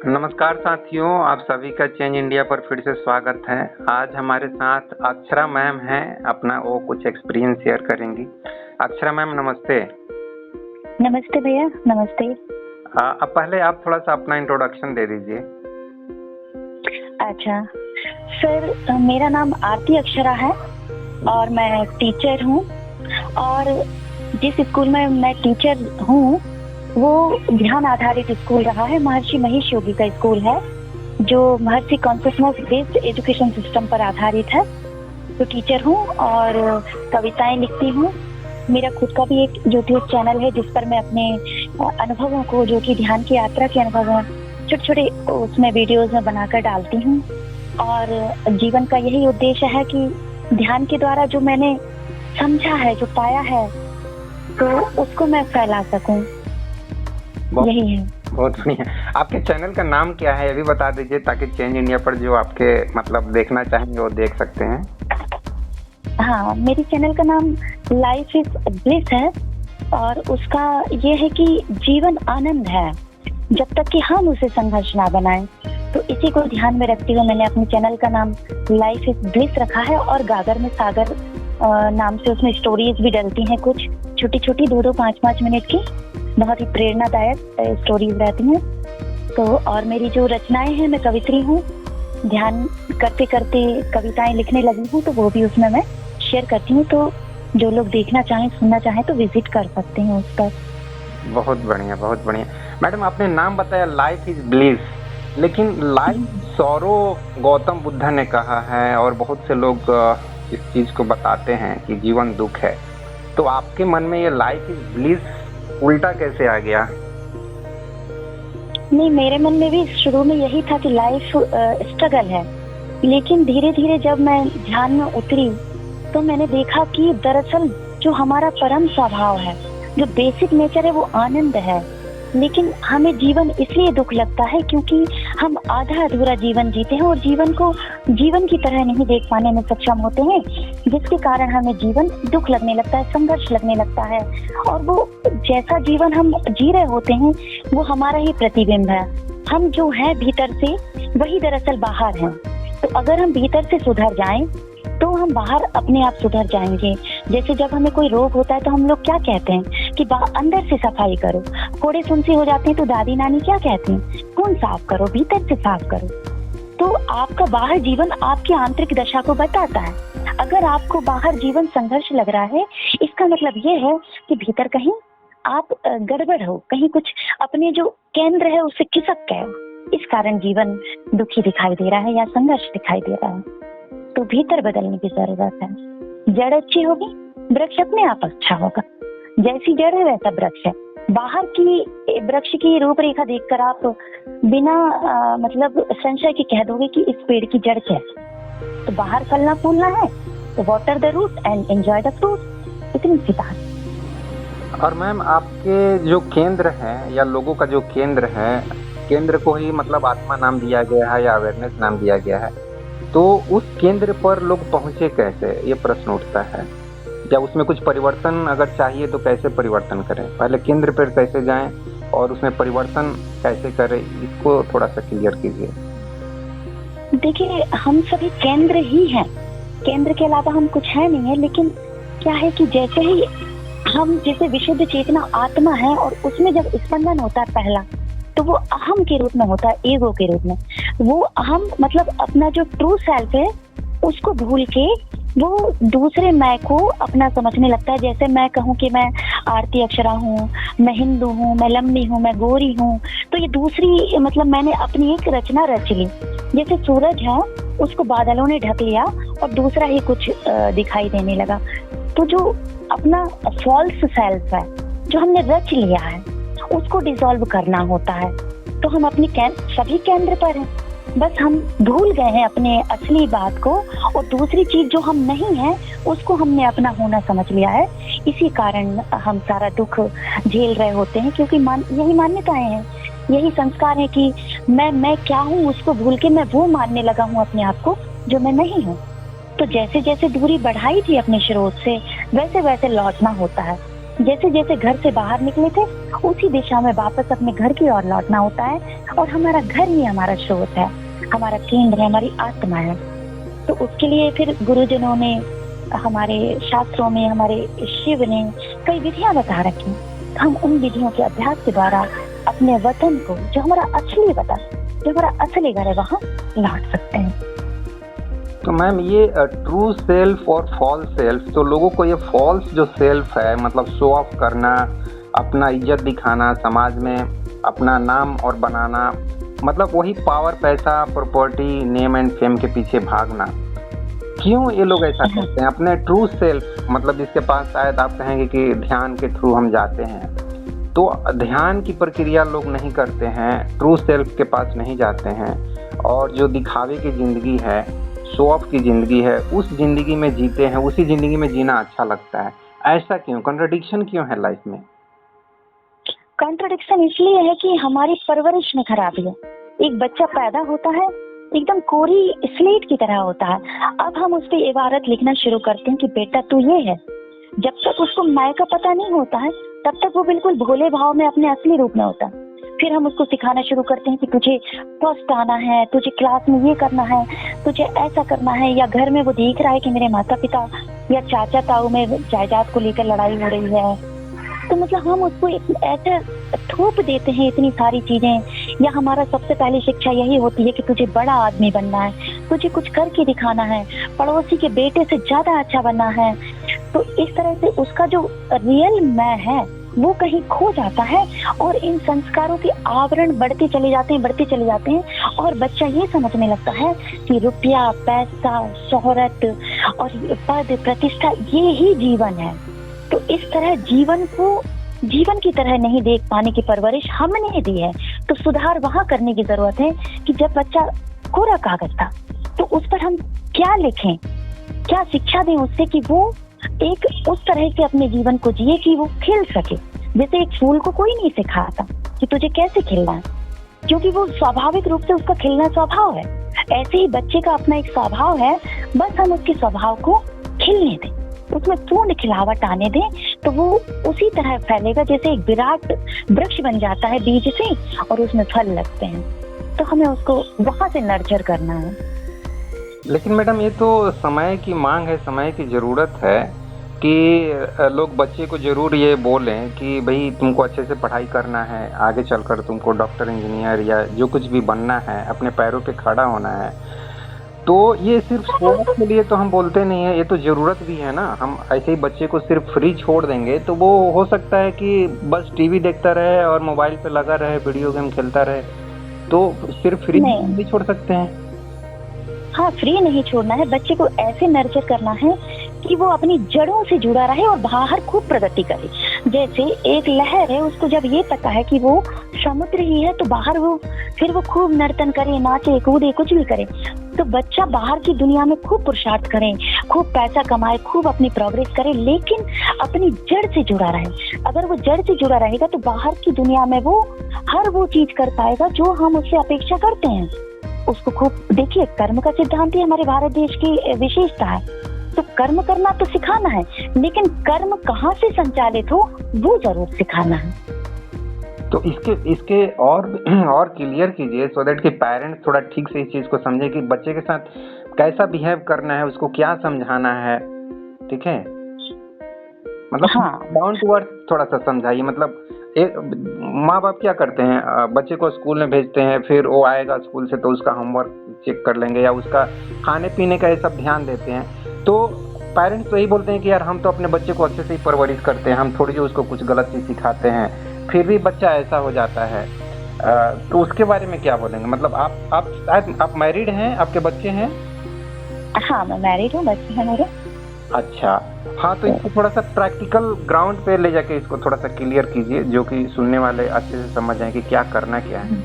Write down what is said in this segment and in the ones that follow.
नमस्कार साथियों, आप सभी का चेंज इंडिया पर फिर से स्वागत है। आज हमारे साथ अक्षरा मैम हैं, अपना वो कुछ एक्सपीरियंस शेयर करेंगी। अक्षरा मैम नमस्ते। नमस्ते भैया, नमस्ते। अब पहले आप थोड़ा सा अपना इंट्रोडक्शन दे दीजिए। अच्छा सर, मेरा नाम आरती अक्षरा है और मैं टीचर हूँ। और जिस स्कूल में मैं टीचर हूँ वो ध्यान आधारित स्कूल रहा है, महर्षि महेश योगी का स्कूल है जो महर्षि कॉन्शियसनेस बेस्ड एजुकेशन सिस्टम पर आधारित है। तो टीचर हूँ और कविताएं लिखती हूँ। मेरा खुद का भी एक यूट्यूब चैनल है जिस पर मैं अपने अनुभवों को, जो कि ध्यान की यात्रा के अनुभव हैं, छोटे छोटे उसमें वीडियोज में बनाकर डालती हूँ। और जीवन का यही उद्देश्य है कि ध्यान के द्वारा जो मैंने समझा है, जो पाया है, तो उसको मैं फैला सकूं। यही है। बहुत बढ़िया। आपके चैनल का नाम क्या है ये भी बता दीजिए, ताकि चेंज इंडिया पर जो आपके मतलब देखना चाहेंगे वो देख सकते हैं। हाँ, मेरे चैनल का नाम लाइफ इज ब्लिस है और उसका ये है कि जीवन आनंद है जब तक कि हम उसे संघर्ष ना बनाएं। तो इसी को ध्यान में रखते हुए मैंने अपने चैनल का नाम लाइफ इज ब्लिस रखा है। और गागर में सागर नाम से उसमें स्टोरीज भी डलती हैं, कुछ छोटी छोटी 2-2, 5-5 मिनट की बहुत ही प्रेरणादायक स्टोरीज रहती हैं। तो और मेरी जो रचनाएं हैं, मैं कवित्री हूँ, ध्यान करते करते कविताएं लिखने लगी हूँ, तो वो भी उसमें मैं शेयर करती हूँ। तो जो लोग देखना चाहें, सुनना चाहें तो विजिट कर सकते हैं उस पर। बहुत बढ़िया, बहुत बढ़िया। मैडम आपने नाम बताया लाइफ इज ब्लिस, लेकिन लाइफ सौरो गौतम बुद्ध ने कहा है और बहुत से लोग इस चीज को बताते हैं कि जीवन दुख है। तो आपके मन में ये लाइफ इज ब्लिस उल्टा कैसे आ गया? नहीं, मेरे मन में भी शुरू में यही था कि लाइफ स्ट्रगल है, लेकिन धीरे धीरे जब मैं ध्यान में उतरी तो मैंने देखा कि दरअसल जो हमारा परम स्वभाव है, जो बेसिक नेचर है, वो आनंद है। लेकिन हमें जीवन इसलिए दुख लगता है क्योंकि हम आधा अधूरा जीवन जीते हैं और जीवन को जीवन की तरह नहीं देख पाने में सक्षम होते हैं, जिसके कारण हमें जीवन दुख लगने लगता है, संघर्ष लगने लगता है। और वो जैसा जीवन हम जी रहे होते हैं वो हमारा ही प्रतिबिंब है। हम जो है भीतर से, वही दरअसल बाहर हैं। तो अगर हम भीतर से सुधर जाएं तो हम बाहर अपने आप सुधर जाएंगे। जैसे जब हमें कोई रोग होता है तो हम लोग क्या कहते हैं कि अंदर से सफाई करो। फोड़े फुंसी हो जाते हैं तो दादी नानी क्या कहती हैं, खून साफ करो, भीतर से साफ करो। तो आपका बाहर जीवन आपकी आंतरिक दशा को बताता है। अगर आपको बाहर जीवन संघर्ष लग रहा है, इसका मतलब ये है कि भीतर कहीं आप गड़बड़ हो, कहीं कुछ अपने जो केंद्र है उससे खिसक गए। इस कारण जीवन दुखी दिखाई दे रहा है या संघर्ष दिखाई दे रहा है। तो भीतर बदलने की जरूरत है। जड़ अच्छी होगी, वृक्ष अपने आप अच्छा होगा। जैसी जड़ है वैसा वृक्ष है। बाहर की वृक्ष की रूपरेखा देखकर आप बिना मतलब संशय के कह दोगे कि इस पेड़ की जड़ क्या है। तो बाहर फलना फूलना है तो water the root and enjoy the fruit. इतनी सी बात। और मैम आपके जो केंद्र है या लोगों का जो केंद्र है, केंद्र को ही मतलब आत्मा नाम दिया गया है या अवेयरनेस नाम दिया गया है, तो उस केंद्र पर लोग पहुंचे कैसे, ये प्रश्न उठता है। या उसमें कुछ परिवर्तन अगर चाहिए तो कैसे परिवर्तन करें, पहले केंद्र पर कैसे जाएं और उसमें परिवर्तन कैसे करें, इसको थोड़ा सा क्लियर कीजिए। देखिए, हम सभी केंद्र ही हैं, केंद्र के अलावा हम कुछ है नहीं है। लेकिन क्या है कि जैसे ही हम, जैसे विशुद्ध चेतना आत्मा है और उसमें जब स्पंदन होता है पहला, तो वो अहम के रूप में होता है, ईगो के रूप में। वो अहम मतलब अपना जो ट्रू सेल्फ है उसको भूल के वो दूसरे मैं को अपना समझने लगता है। जैसे मैं कहूँ कि मैं आरती अक्षरा हूँ, मैं हिंदू हूँ, मैं लंबी हूँ, मैं गोरी हूँ, तो ये दूसरी मतलब मैंने अपनी एक रचना रच ली। जैसे सूरज है, उसको बादलों ने ढक लिया और दूसरा ही कुछ दिखाई देने लगा। तो जो अपना फॉल्स सेल्फ है जो हमने रच लिया है, उसको डिसॉल्व करना होता है। तो हम अपनी सभी केंद्र पर हैं, बस हम भूल गए हैं अपने असली बात को और दूसरी चीज जो हम नहीं है उसको हमने अपना होना समझ लिया है। इसी कारण हम सारा दुख झेल रहे होते हैं, क्योंकि यही मान्यताएं हैं, यही संस्कार है कि मैं क्या हूँ उसको भूल के मैं वो मानने लगा हूँ अपने आप को जो मैं नहीं हूँ। तो जैसे जैसे दूरी बढ़ाई थी अपने स्रोत से, वैसे वैसे लौटना होता है। जैसे जैसे घर से बाहर निकले थे उसी दिशा में वापस अपने घर की ओर लौटना होता है, और हमारा घर ही हमारा स्रोत है, हमारा केंद्र है, हमारी आत्मा है। तो उसके लिए फिर गुरुजनों ने, हमारे शास्त्रों में, हमारे शिव ने कई विधियां बता रखी। तो हम उन विधियों के अभ्यास के द्वारा अपने वतन को, जो हमारा असली वतन, जो हमारा असली घर है, वहाँ लौट सकते हैं। तो मैम ये ट्रू सेल्फ और फॉल्स सेल्फ, तो लोगों को ये फॉल्स जो सेल्फ है, मतलब शो ऑफ करना, अपना इज्जत दिखाना, समाज में अपना नाम और बनाना, मतलब वही पावर, पैसा, प्रॉपर्टी, नेम एंड फेम के पीछे भागना, क्यों ये लोग ऐसा करते हैं? अपने ट्रू सेल्फ, मतलब जिसके पास शायद आप कहेंगे कि ध्यान के थ्रू हम जाते हैं, तो ध्यान की प्रक्रिया लोग नहीं करते हैं, ट्रू सेल्फ के पास नहीं जाते हैं, और जो दिखावे की ज़िंदगी है, शो ऑफ की ज़िंदगी है, उस ज़िंदगी में जीते हैं, उसी ज़िंदगी में जीना अच्छा लगता है। ऐसा क्यों? कॉन्ट्रडिक्शन क्यों है लाइफ में? कॉन्ट्रडिक्शन इसलिए है कि हमारी परवरिश में खराबी है। एक बच्चा पैदा होता है एकदम कोरी स्लेट की तरह होता है। अब हम उस पर इबारत लिखना शुरू करते हैं कि बेटा तू ये है। जब तक उसको मैं का पता नहीं होता है तब तक वो बिल्कुल भोले भाव में अपने असली रूप में होता है। फिर हम उसको सिखाना शुरू करते हैं कि तुझे फर्स्ट आना है, तुझे क्लास में ये करना है, तुझे ऐसा करना है। या घर में वो देख रहा है कि मेरे माता पिता या चाचा ताऊ में जायदाद को लेकर लड़ाई हो रही है, तो मतलब हम उसको ऐसे थोप देते हैं इतनी सारी चीजें। या हमारा सबसे पहली शिक्षा यही होती है कि तुझे बड़ा आदमी बनना है, तुझे कुछ करके दिखाना है, पड़ोसी के बेटे से ज्यादा अच्छा बनना है। तो इस तरह से उसका जो रियल मैं है वो कहीं खो जाता है, और इन संस्कारों के आवरण बढ़ते चले जाते हैं, और बच्चा ये समझने लगता है कि रुपया, पैसा, शोहरत और पद, प्रतिष्ठा ये ही जीवन है। तो इस तरह जीवन को जीवन की तरह नहीं देख पाने की परवरिश हमने दी है। तो सुधार वहाँ करने की जरूरत है कि जब बच्चा कोरा कागज था तो उस पर हम क्या लिखें, क्या शिक्षा दें उससे कि वो एक उस तरह से अपने जीवन को जिए कि वो खिल सके। जैसे एक फूल को कोई नहीं सिखाता कि तुझे कैसे खिलना है, क्योंकि वो स्वाभाविक रूप से उसका खिलना स्वभाव है। ऐसे ही बच्चे का अपना एक स्वभाव है, बस हम उसके स्वभाव को खिलने दें, उसमें पूर्ण खिलावट आने दें, तो वो उसी तरह फैलेगा जैसे एक विराट वृक्ष बन जाता है बीज से और उसमें फल लगते हैं। तो हमें उसको वहां से नर्चर करना है। लेकिन मैडम ये तो समय की मांग है, समय की ज़रूरत है कि लोग बच्चे को ज़रूर ये बोलें कि भाई तुमको अच्छे से पढ़ाई करना है, आगे चलकर तुमको डॉक्टर, इंजीनियर या जो कुछ भी बनना है, अपने पैरों पे खड़ा होना है। तो ये सिर्फ शौक के लिए तो हम बोलते नहीं है, ये तो ज़रूरत भी है ना। हम ऐसे ही बच्चे को सिर्फ फ्री छोड़ देंगे तो वो हो सकता है कि बस टीवी देखता रहे और मोबाइल पे लगा रहे, वीडियो गेम खेलता रहे। तो सिर्फ फ्री नहीं छोड़ सकते हैं। हाँ, फ्री नहीं छोड़ना है, बच्चे को ऐसे नर्चर करना है कि वो अपनी जड़ों से जुड़ा रहे और बाहर खूब प्रगति करे। जैसे एक लहर है, उसको जब ये पता है कि वो समुद्र ही है तो बाहर वो फिर वो खूब नर्तन करे, नाचे, कूदे, कुछ भी करे। तो बच्चा बाहर की दुनिया में खूब पुरुषार्थ करे, खूब पैसा कमाए, खूब अपनी प्रोग्रेस करे, लेकिन अपनी जड़ से जुड़ा रहे। अगर वो जड़ से जुड़ा रहेगा तो बाहर की दुनिया में वो हर वो चीज कर पाएगा जो हम उससे अपेक्षा करते हैं। उसको खूब देखिए, कर्म का सिद्धांत ही हमारे भारत देश की विशेषता है। तो कर्म करना तो सिखाना है, लेकिन कर्म कहाँ से संचालित हो वो जरूर सिखाना है। तो इसके और क्लियर कीजिए, सो दैट कि पेरेंट्स थोड़ा ठीक से इस चीज को समझे कि बच्चे के साथ कैसा बिहेव करना है, उसको क्या समझाना है। ठीक है, मतलब डाउन टू अर्थ थोड़ा सा समझाइए। मतलब माँ बाप क्या करते हैं, बच्चे को स्कूल में भेजते हैं, फिर वो आएगा स्कूल से तो उसका होमवर्क चेक कर लेंगे या उसका खाने पीने का ये सब ध्यान देते हैं। तो पेरेंट्स तो यही बोलते हैं कि यार हम तो अपने बच्चे को अच्छे से ही परवरिश करते हैं, हम थोड़ी जो उसको कुछ गलत चीज़ सिखाते हैं, फिर भी बच्चा ऐसा हो जाता है। तो उसके बारे में क्या बोलेंगे? मतलब आप मैरिड हैं, आपके बच्चे हैं? हाँ, मैं मैरिड हूँ, बच्चे हैं मेरे। अच्छा, हाँ, तो इसको थोड़ा सा प्रैक्टिकल ग्राउंड पे ले जाके इसको थोड़ा सा क्लियर कीजिए, जो कि सुनने वाले अच्छे से समझ जाएं कि क्या करना क्या है।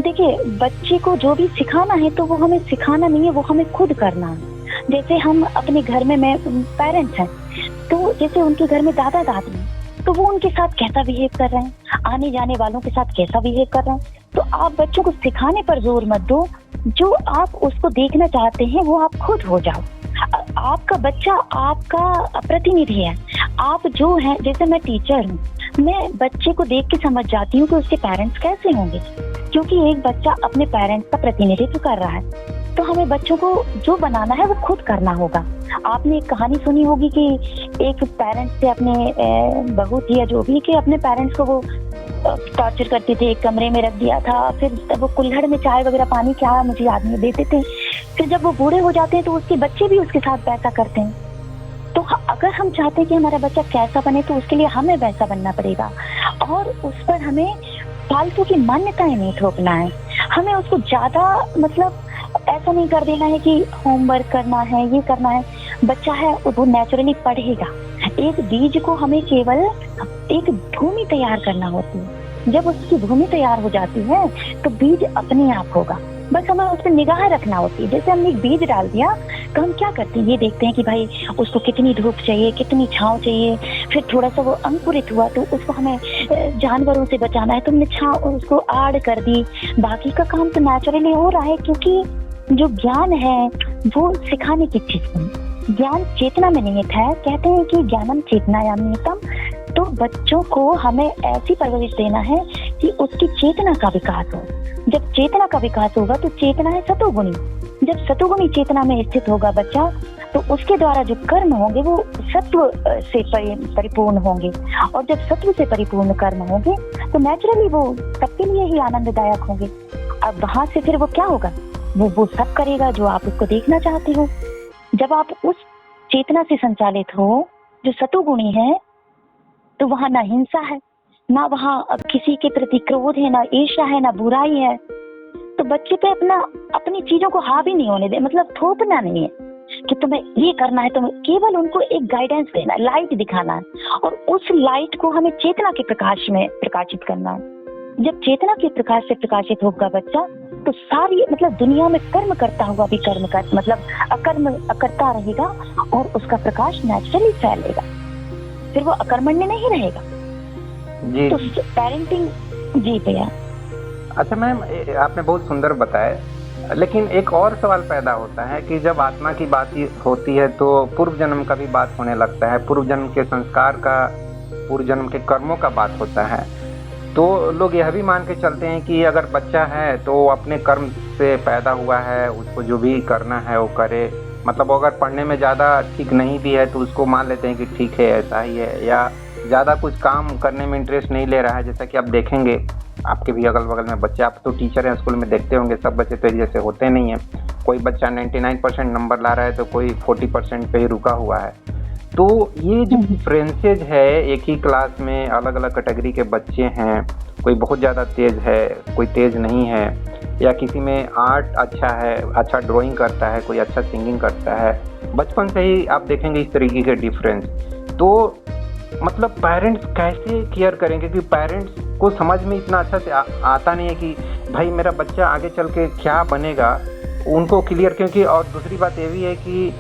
देखिए, बच्चे को जो भी सिखाना है तो वो हमें सिखाना नहीं है, वो हमें खुद करना है। जैसे हम अपने घर में पेरेंट्स हैं, तो जैसे उनके घर में दादा दादी हैं, तो वो उनके साथ कैसा बिहेव कर रहे हैं, आने जाने वालों के साथ कैसा बिहेव कर रहे हैं। तो आप बच्चों को सिखाने पर जोर मत दो, जो आप उसको देखना चाहते हैं वो आप खुद हो जाओ। आपका बच्चा आपका प्रतिनिधि है, आप जो है, जैसे मैं टीचर हूँ, मैं बच्चे को देख के समझ जाती हूँ कि उसके पेरेंट्स कैसे होंगे, क्योंकि एक बच्चा अपने पेरेंट्स का प्रतिनिधित्व कर रहा है, तो हमें बच्चों को जो बनाना है वो खुद करना होगा। आपने एक कहानी सुनी होगी कि एक पेरेंट्स से अपने बहू थी या जो भी, कि अपने पेरेंट्स को वो टॉर्चर करते थे, एक कमरे में रख दिया था, फिर वो कुल्हड़ में चाय वगैरह पानी क्या मुझे याद नहीं देते थे। फिर जब वो बूढ़े हो जाते हैं तो उसके बच्चे भी उसके साथ वैसा करते हैं। तो अगर हम चाहते हैं कि हमारा बच्चा कैसा बने तो उसके लिए हमें वैसा बनना पड़ेगा, और उस पर हमें फालतू की मान्यताएं नहीं थोपना है। हमें उसको ज्यादा मतलब ऐसा नहीं कर देना है कि होमवर्क करना है, ये करना है। बच्चा है वो नेचुरली पढ़ेगा। एक बीज को हमें केवल एक भूमि तैयार करना होती है। जब उसकी भूमि तैयार हो जाती है तो बीज अपने आप होगा, बस हमें उस पर निगाह रखना होती है। जैसे हमने एक बीज डाल दिया तो हम क्या करते हैं, ये देखते हैं कि भाई उसको कितनी धूप चाहिए, कितनी छांव चाहिए। फिर थोड़ा सा वो अंकुरित हुआ तो उसको हमें जानवरों से बचाना है, तो हमने छांव उसको आड़ कर दी। बाकी का काम तो नेचुरली हो रहा है, क्योंकि जो ज्ञान है वो सिखाने की चीज है। ज्ञान चेतना में निहित है। कहते हैं कि ज्ञानम चेतनायाम निहितम। तो बच्चों को हमें ऐसी परवरिश देना है कि उसकी चेतना का विकास हो। जब चेतना का विकास होगा तो चेतना है सतोगुणी। जब सतोगुणी चेतना में स्थित होगा बच्चा, तो उसके द्वारा जो कर्म होंगे वो सत्व से परिपूर्ण होंगे, और जब सत्व से परिपूर्ण कर्म होंगे तो नेचुरली वो सबके लिए ही आनंददायक होंगे। अब वहां से फिर वो क्या होगा, वो सब करेगा जो आप उसको देखना चाहते हो। जब आप उस चेतना से संचालित हो जो सतोगुणी है, तो वहां ना हिंसा है, ना वहां किसी के प्रति क्रोध है, ना ईर्ष्या है, ना बुराई है। तो बच्चे पे अपनी चीजों को हावी नहीं होने दे, मतलब थोपना नहीं है कि तुम्हें ये करना है। तुम्हें केवल उनको एक गाइडेंस देना है, लाइट दिखाना है, और उस लाइट को हमें चेतना के प्रकाश में प्रकाशित करना है। जब चेतना के प्रकाश से प्रकाशित होगा बच्चा, तो सारी मतलब दुनिया में कर्म करता हुआ भी कर्म कर मतलब अकर्म करता रहेगा, और उसका प्रकाश नेचुरली फैलेगा, फिर वो अकर्मण्य नहीं रहेगा जी। तो पेरेंटिंग जी भैया। अच्छा मैम, आपने बहुत सुंदर बताया, लेकिन एक और सवाल पैदा होता है कि जब आत्मा की बात होती है तो पूर्व जन्म का भी बात होने लगता है, पूर्व जन्म के संस्कार का, पूर्व जन्म के कर्मों का बात होता है। तो लोग यह भी मान के चलते हैं कि अगर बच्चा है तो अपने कर्म से पैदा हुआ है, उसको जो भी करना है वो करे। मतलब अगर पढ़ने में ज़्यादा ठीक नहीं भी है तो उसको मान लेते हैं कि ठीक है ऐसा ही है, या ज़्यादा कुछ काम करने में इंटरेस्ट नहीं ले रहा है। जैसा कि आप देखेंगे आपके भी अगल बगल में बच्चे, आप तो टीचर हैं स्कूल में, देखते होंगे सब बच्चे तो एक जैसे होते नहीं हैं। कोई बच्चा 99% नंबर ला रहा है तो कोई 40% पे ही रुका हुआ है। तो ये जो डिफरेंसेज है, एक ही क्लास में अलग अलग कैटेगरी के बच्चे हैं, कोई बहुत ज़्यादा तेज है, कोई तेज नहीं है, या किसी में आर्ट अच्छा है, अच्छा ड्राइंग करता है, कोई अच्छा सिंगिंग करता है, बचपन से ही आप देखेंगे इस तरीके के डिफरेंस। तो मतलब पेरेंट्स कैसे केयर करेंगे, क्योंकि पेरेंट्स को समझ में इतना अच्छा से आता नहीं है कि भाई मेरा बच्चा आगे चल के क्या बनेगा, उनको क्लियर। क्योंकि और दूसरी बात ये भी है कि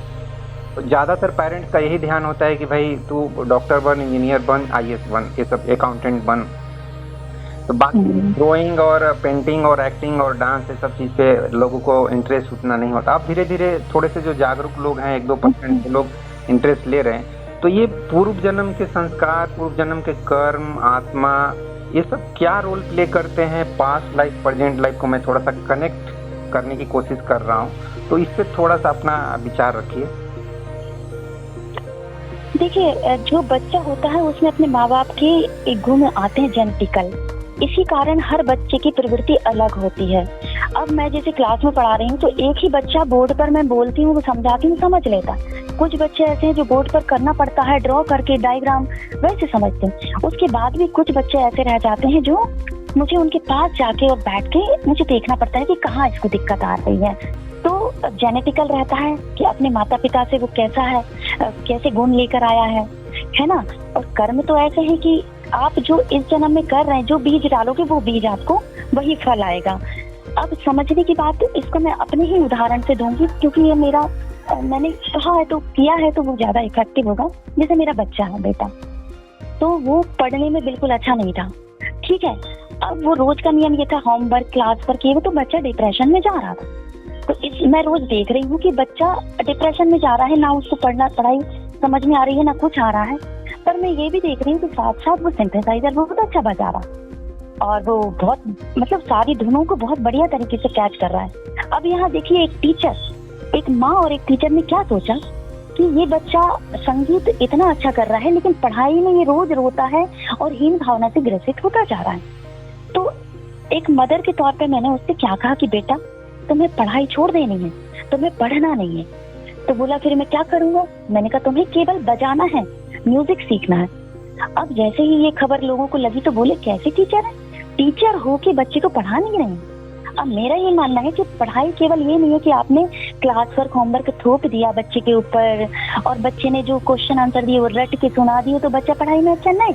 ज़्यादातर पेरेंट्स का यही ध्यान होता है कि भाई तू डॉक्टर बन, इंजीनियर बन, IAS बन, ये सब अकाउंटेंट बन। तो बाकी ड्राइंग और पेंटिंग और एक्टिंग और डांस ये सब चीज़ पे लोगों को इंटरेस्ट उतना नहीं होता। अब धीरे धीरे थोड़े से जो जागरूक लोग हैं, 1-2% के लोग इंटरेस्ट ले रहे हैं। तो ये पूर्व जन्म के संस्कार, पूर्व जन्म के कर्म, आत्मा, ये सब क्या रोल प्ले करते हैं पास्ट लाइफ प्रेजेंट लाइफ को मैं थोड़ा सा कनेक्ट करने की कोशिश कर रहा हूँ, तो इस पर थोड़ा सा अपना विचार रखिए। देखिए, जो बच्चा होता है उसमें अपने माँ बाप के एक गुण आते हैं जेनेटिकल। इसी कारण हर बच्चे की प्रवृत्ति अलग होती है। अब मैं जैसे क्लास में पढ़ा रही हूँ तो एक ही बच्चा बोर्ड पर मैं बोलती हूँ, वो समझाती हूँ, समझ लेता। कुछ बच्चे ऐसे हैं जो बोर्ड पर करना पड़ता है ड्रॉ करके डायग्राम, वैसे समझते हैं। उसके बाद भी कुछ बच्चे ऐसे रह जाते हैं जो मुझे उनके पास जाके और बैठ के मुझे देखना पड़ता है कि कहाँ इसको दिक्कत आ रही है। तो जेनेटिकल रहता है कि अपने माता पिता से वो कैसा है, कैसे गुण लेकर आया है ना। और कर्म तो ऐसे है कि आप जो इस जन्म में कर रहे हैं, जो बीज डालोगे वो बीज आपको वही फल आएगा। अब समझने की बात इसको मैं अपने ही उदाहरण से दूंगी, क्योंकि ये मेरा मैंने कहा है तो किया है तो वो ज्यादा इफेक्टिव होगा। जैसे मेरा बच्चा है बेटा, तो वो पढ़ने में बिल्कुल अच्छा नहीं था, ठीक है। अब वो रोज का नियम ये था, होमवर्क क्लास पर किए, तो बच्चा डिप्रेशन में जा रहा था। तो मैं रोज देख रही हूँ कि बच्चा डिप्रेशन में जा रहा है, ना उसको पढ़ाई समझ में आ रही है, ना कुछ आ रहा है। पर मैं ये भी देख रही हूँ कि साथ साथ वो सिंथेसाइजर बहुत अच्छा बजा रहा है और वो बहुत मतलब सारी धुनों को बहुत बढ़िया तरीके से कैच कर रहा है। अब यहाँ देखिए एक टीचर, एक माँ और एक टीचर ने क्या सोचा कि ये बच्चा संगीत इतना अच्छा कर रहा है लेकिन पढ़ाई में ये रोज रोता है और हीन भावना से ग्रसित होता जा रहा है। तो एक मदर के तौर पे मैंने उससे क्या कहा कि बेटा तुम्हें पढ़ाई छोड़ देनी है, तुम्हें पढ़ना नहीं है। तो बोला फिर मैं क्या करूंगा? मैंने कहा तुम्हें केवल बजाना है, म्यूजिक सीखना है। अब जैसे ही ये खबर लोगों को लगी तो बोले कैसे टीचर है, टीचर हो के बच्चे को पढ़ा नहीं रहे। अब मेरा ये मानना है कि पढ़ाई केवल ये नहीं है कि आपने क्लास वर्क होमवर्क थोप दिया बच्चे के ऊपर और बच्चे ने जो क्वेश्चन आंसर दिए वो रट के सुना दिए तो बच्चा पढ़ाई में अच्छा। नहीं,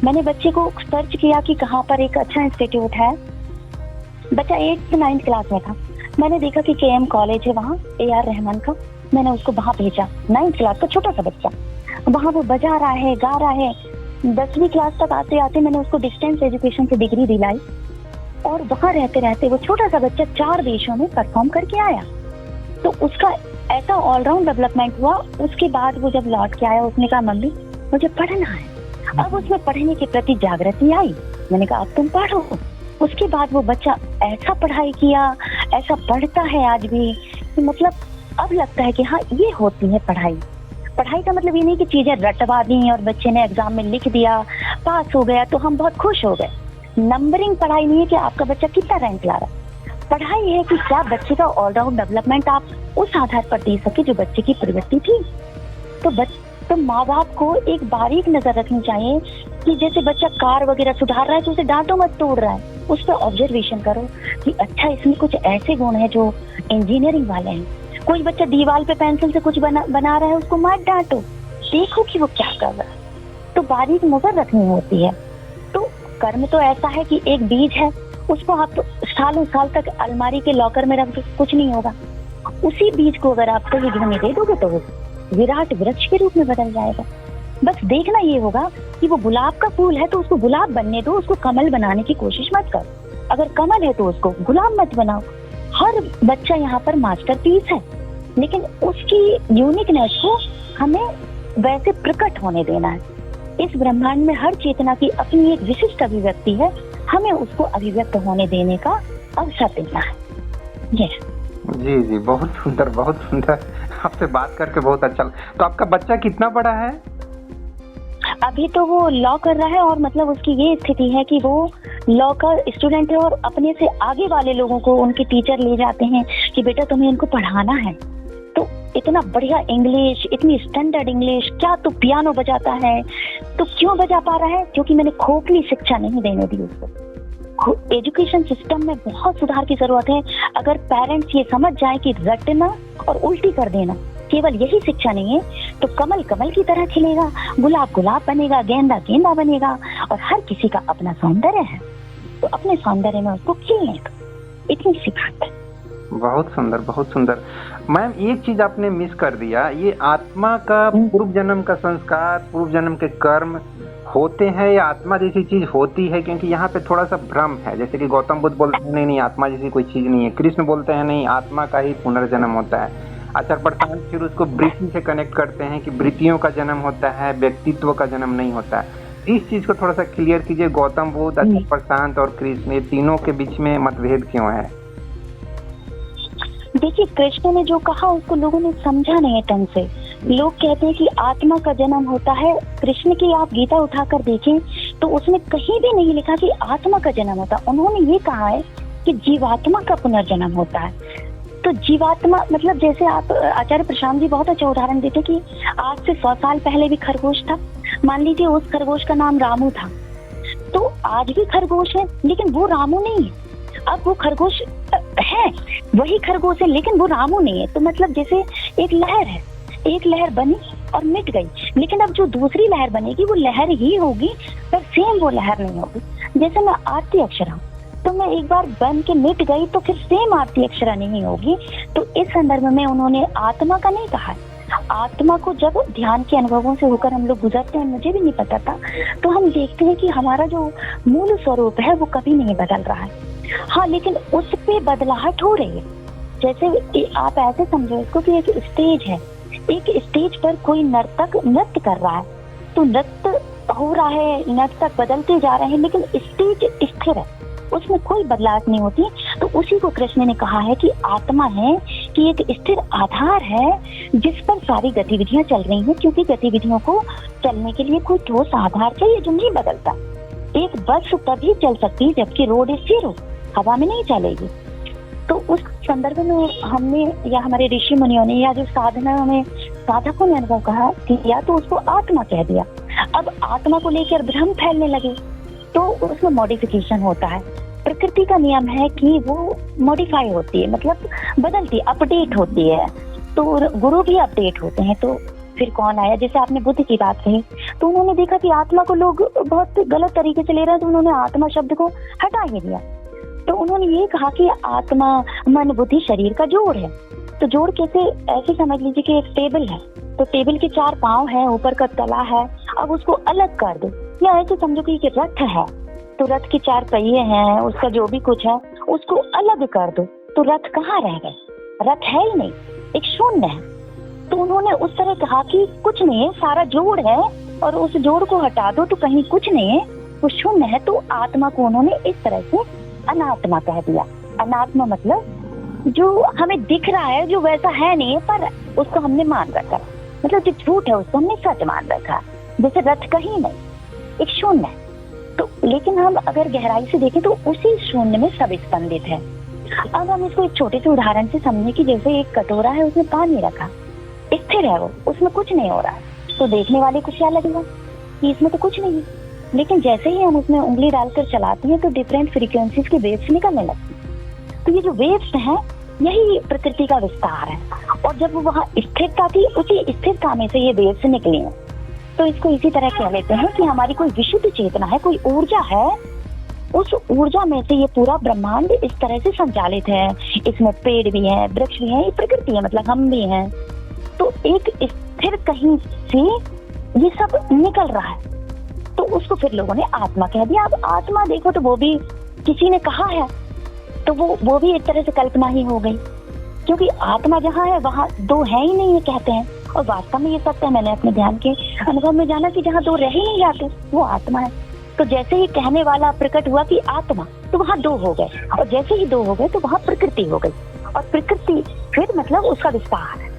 मैंने बच्चे को सर्च किया कि कहाँ पर एक अच्छा इंस्टीट्यूट है। बच्चा 8th 9th क्लास में था, मैंने देखा कि KM कॉलेज है वहाँ AR रहमान का, मैंने उसको वहाँ भेजा। 9th क्लास का छोटा सा बच्चा, वहाँ वो बजा रहा है, गा रहा है। 10वीं क्लास तक आते आते मैंने उसको डिस्टेंस एजुकेशन से डिग्री दिलाई और वहाँ रहते रहते वो छोटा सा बच्चा 4 देशों में परफॉर्म करके आया। तो उसका ऐसा ऑलराउंड डेवलपमेंट हुआ। उसके बाद वो जब लौट के आया उसने कहा मम्मी मुझे पढ़ना है। अब उसमें पढ़ने के प्रति जागृति आई। मैंने कहा अब तुम पढ़ो। उसके बाद वो बच्चा ऐसा पढ़ाई किया, ऐसा पढ़ता है आज भी कि मतलब अब लगता है कि हाँ ये होती है पढ़ाई। पढ़ाई का मतलब ये नहीं कि चीजें रटवा दी और बच्चे ने एग्जाम में लिख दिया, पास हो गया तो हम बहुत खुश हो गए। नंबरिंग पढ़ाई नहीं है कि आपका बच्चा कितना रैंक ला रहा है। पढ़ाई है कि क्या बच्चे का ऑलराउंड डेवलपमेंट आप उस आधार पर दे सके जो बच्चे की प्रवृत्ति थी। तो माँ बाप को एक बारीक नजर रखनी चाहिए कि जैसे बच्चा कार वगैरह सुधार रहा है तो उसे डांटो मत, तोड़ रहा है, उस पर ऑब्जर्वेशन करो कि अच्छा इसमें कुछ ऐसे गुण है जो इंजीनियरिंग वाले हैं। कोई बच्चा दीवार पे पेंसिल से कुछ बना रहा है, उसको मत डांटो, देखो कि वो क्या कर रहा है। तो बारीक नजर रखनी होती है। तो कर्म तो ऐसा है कि एक बीज है, उसको आप सालों साल तक अलमारी के लॉकर में रख दो, कुछ नहीं होगा। उसी बीज को अगर आप सही भूमि दे दोगे तो वो विराट वृक्ष के रूप में बदल जाएगा। बस देखना ये होगा कि वो गुलाब का फूल है तो उसको गुलाब बनने दो, उसको कमल बनाने की कोशिश मत करो। अगर कमल है तो उसको गुलाब मत बनाओ। हर बच्चा यहाँ पर मास्टरपीस है, लेकिन उसकी यूनिकनेस को हमें वैसे प्रकट होने देना है। इस ब्रह्मांड में हर चेतना की अपनी एक विशिष्ट अभिव्यक्ति है, हमें उसको अभिव्यक्त होने देने का अवसर देना है। जी जी, बहुत सुंदर, बहुत सुंदर। आपसे बात करके बहुत अच्छा। तो आपका बच्चा कितना बड़ा है? अभी तो वो लॉ कर रहा है और मतलब उसकी ये स्थिति है कि वो लॉ का स्टूडेंट है और अपने से आगे वाले लोगों को उनके टीचर ले जाते हैं कि बेटा तुम्हें इनको पढ़ाना है। तो इतना बढ़िया इंग्लिश, इतनी स्टैंडर्ड इंग्लिश, क्या तू पियानो बजाता है? तो क्यों बजा पा रहा है? क्योंकि मैंने खोखली शिक्षा नहीं देने दी उसको। एजुकेशन सिस्टम में बहुत सुधार की जरूरत है। अगर पेरेंट्स ये समझ जाए कि रटना और उल्टी कर देना केवल यही शिक्षा नहीं है, तो कमल कमल की तरह खिलेगा, गुलाब गुलाब बनेगा, गेंदा गेंदा बनेगा। और हर किसी का अपना सौंदर्य है, तो अपने सौंदर्य में उसको खिलने दो। इतनी सी बात है। बहुत सुंदर, बहुत सुंदर। मैम एक चीज आपने मिस कर दिया, ये आत्मा का पूर्व जन्म का संस्कार, पूर्व जन्म के कर्म होते हैं या आत्मा जैसी चीज होती है? क्योंकि यहाँ पे थोड़ा सा भ्रम है। जैसे कि गौतम बुद्ध बोलते हैं नहीं नहीं आत्मा जैसी कोई चीज नहीं है, कृष्ण बोलते हैं नहीं आत्मा का ही पुनर्जन्म होता है। आचार्य प्रशांत फिर उसको वृत्ति से कनेक्ट करते हैं कि वृत्तियों का जन्म होता है, व्यक्तित्व का जन्म नहीं होता है। इस चीज को थोड़ा सा क्लियर कीजिए। गौतम बुद्ध, आचार्य प्रशांत और कृष्ण, ये तीनों के बीच में मतभेद क्यों है? देखिए, कृष्ण ने जो कहा उसको लोगों ने समझा नहीं है ढंग से। लोग कहते हैं कि आत्मा का जन्म होता है। कृष्ण की आप गीता उठाकर देखें तो उसमें कहीं भी नहीं लिखा कि आत्मा का जन्म होता। उन्होंने ये कहा है कि जीवात्मा का पुनर्जन्म होता है। तो जीवात्मा मतलब जैसे आप आचार्य प्रशांत जी बहुत अच्छा उदाहरण देते कि आज से 100 साल पहले भी खरगोश था। मान लीजिए उस खरगोश का नाम रामू था, तो आज भी खरगोश है लेकिन वो रामू नहीं है। अब वो खरगोश है, वही खरगोश है लेकिन वो रामू नहीं है। तो मतलब जैसे एक लहर है, एक लहर बनी और मिट गई, लेकिन अब जो दूसरी लहर बनेगी वो लहर ही होगी, पर सेम वो लहर नहीं होगी। जैसे मैं आरती अक्षरा, तो मैं एक बार बन के मिट गई तो फिर सेम आरती अक्षरा नहीं होगी। तो इस संदर्भ में उन्होंने आत्मा का नहीं कहा है। आत्मा को जब ध्यान के अनुभवों से होकर हम लोग गुजरते हैं, मुझे भी नहीं पता था, तो हम देखते हैं कि हमारा जो मूल स्वरूप है वो कभी नहीं बदल रहा है। हाँ, लेकिन उस पे बदलाहट हो रही है। जैसे आप ऐसे समझो इसको कि एक स्टेज है, एक स्टेज पर कोई नर्तक नृत्य कर रहा है, तो नृत्य हो रहा है, नर्तक बदलते जा रहे हैं, लेकिन स्टेज स्थिर है, उसमें कोई बदलाव नहीं होती। तो उसी को कृष्ण ने कहा है कि आत्मा है कि एक स्थिर आधार है जिस पर सारी गतिविधियां चल रही हैं, क्योंकि गतिविधियों को चलने के लिए कोई ठोस आधार चाहिए जो नहीं बदलता। एक बस तभी चल सकती है जबकि रोड स्थिर हो, हवा में नहीं चलेगी। तो उस संदर्भ में हमने या हमारे ऋषि मुनियों ने या जो साधना में साधकों ने अनुभव कहा किया तो उसको आत्मा कह दिया। अब आत्मा को लेकर भ्रम फैलने लगे तो उसमें मॉडिफिकेशन होता है। प्रकृति का नियम है कि वो मॉडिफाई होती है, मतलब बदलती, अपडेट होती है। तो गुरु भी अपडेट होते हैं। तो फिर कौन आया, जैसे आपने बुद्ध की बात कही, तो उन्होंने देखा कि आत्मा को लोग बहुत गलत तरीके से ले रहे हैं, तो उन्होंने आत्मा शब्द को हटा ही दिया। तो उन्होंने ये कहा कि आत्मा मन बुद्धि शरीर का जोड़ है। तो जोड़ कैसे, ऐसे समझ लीजिए कि एक टेबल है, तो टेबल के 4 पांव है, ऊपर का तला है, अब उसको अलग कर दो। या ऐसे समझो कि रथ है, तो रथ के 4 पहिए हैं, उसका जो भी कुछ है उसको अलग कर दो, तो रथ कहाँ रह गए? रथ है ही नहीं, एक शून्य है। तो उन्होंने उस तरह कहा कि कुछ नहीं है, सारा जोड़ है और उस जोड़ को हटा दो तो कहीं कुछ नहीं है, वो शून्य है। तो आत्मा को उन्होंने इस तरह से अनात्मा कह दिया। अनात्मा मतलब जो हमें दिख रहा है, जो वैसा है नहीं है, पर उसको हमने मान रखा, मतलब जो झूठ है उसको हमने सच मान रखा। जैसे रथ कहीं नहीं, एक शून्य है। तो लेकिन हम अगर गहराई से देखें तो उसी शून्य में सब स्पंदित है। अब हम इसको एक छोटे से उदाहरण से समझें कि जैसे एक कटोरा है, उसमें पानी रखा, स्थिर है वो, उसमें कुछ नहीं हो रहा है, तो देखने वाले को क्या लगेगा कि इसमें तो कुछ नहीं है। लेकिन जैसे ही हम उसमें उंगली डालकर चलाते हैं तो डिफरेंट फ्रीक्वेंसीज के वेव्स निकलने लगती हैं। तो ये जो वेव्स हैं यही प्रकृति का विस्तार है। और जब वो वहाँ स्थिरता थी, उसी स्थिरता में से ये वेव्स निकली हैं। तो इसको इसी तरह कह लेते हैं कि हमारी कोई विशुद्ध चेतना है, कोई ऊर्जा है, उस ऊर्जा में से ये पूरा ब्रह्मांड इस तरह से संचालित है। इसमें पेड़ भी हैं, वृक्ष भी हैं, ये प्रकृति है, मतलब हम भी हैं। तो एक स्थिर कहीं से ये सब निकल रहा है, तो उसको फिर लोगों ने आत्मा कह दिया। अब आत्मा देखो तो वो भी किसी ने कहा है, तो वो भी एक तरह से कल्पना ही हो गई, क्योंकि आत्मा जहाँ है वहाँ 2 है ही नहीं, ये कहते हैं। और वास्तव में ये सत्य है, मैंने अपने ध्यान के अनुभव में जाना कि जहाँ 2 रह ही नहीं जाते वो आत्मा है। तो जैसे ही कहने वाला प्रकट हुआ कि आत्मा, तो वहाँ 2 हो गए, और जैसे ही 2 हो गए तो वहाँ प्रकृति हो गई, और प्रकृति फिर मतलब उसका विस्तार है।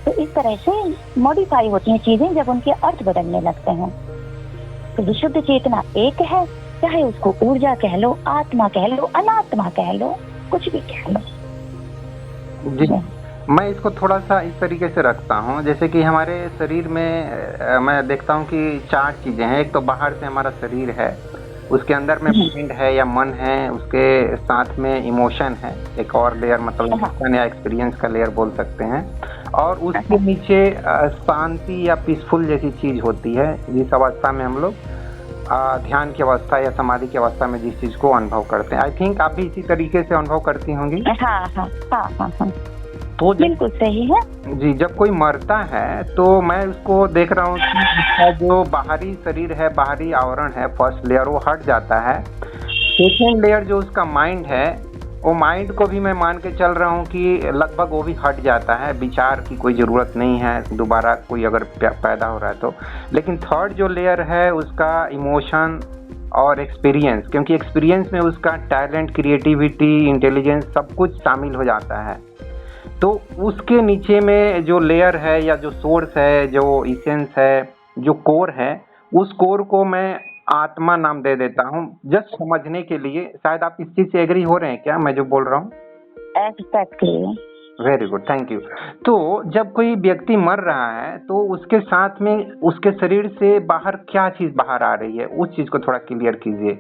तो इस तरह से मॉडिफाई होती हैं चीजें जब उनके अर्थ बदलने लगते हैं। तो विशुद्ध चेतना एक है, चाहे उसको ऊर्जा कह लो, आत्मा कह लो, अनात्मा कह लो, कुछ भी कह लो। जी, मैं इसको थोड़ा सा इस तरीके से रखता हूँ, जैसे कि हमारे शरीर में मैं देखता हूँ कि 4 चीजें हैं। एक तो बाहर से हमारा शरीर है, उसके अंदर में माइंड है या मन है, उसके साथ में इमोशन है, एक और लेयर, मतलब इमोशन या एक्सपीरियंस का लेयर बोल सकते हैं। और उसके नीचे शांति या पीसफुल जैसी चीज होती है, जिस अवस्था में हम लोग ध्यान की अवस्था या समाधि की अवस्था में जिस चीज को अनुभव करते हैं। आई थिंक आप भी इसी तरीके से अनुभव करती होंगी। हाँ। तो बिल्कुल सही है जी। जब कोई मरता है तो मैं उसको देख रहा हूँ कि उसका जो बाहरी शरीर है, बाहरी आवरण है, फर्स्ट लेयर वो हट जाता है। सेकेंड लेयर जो उसका माइंड है, वो माइंड को भी मैं मान के चल रहा हूँ कि लगभग वो भी हट जाता है, विचार की कोई ज़रूरत नहीं है दोबारा कोई अगर पैदा हो रहा है तो। लेकिन थर्ड जो लेयर है उसका इमोशन और एक्सपीरियंस, क्योंकि एक्सपीरियंस में उसका टैलेंट, क्रिएटिविटी, इंटेलिजेंस सब कुछ शामिल हो जाता है। तो उसके नीचे में जो लेयर है या जो सोर्स है, जो इसेंस है, जो कोर है, उस कोर को मैं आत्मा नाम दे देता हूँ, जस्ट समझने के लिए। शायद आप इस चीज से एग्री हो रहे हैं क्या, मैं जो बोल रहा हूँ? Exactly. Very good, thank you. तो जब कोई व्यक्ति मर रहा है तो उसके साथ में उसके शरीर से बाहर क्या चीज बाहर आ रही है, उस चीज को थोड़ा क्लियर कीजिए।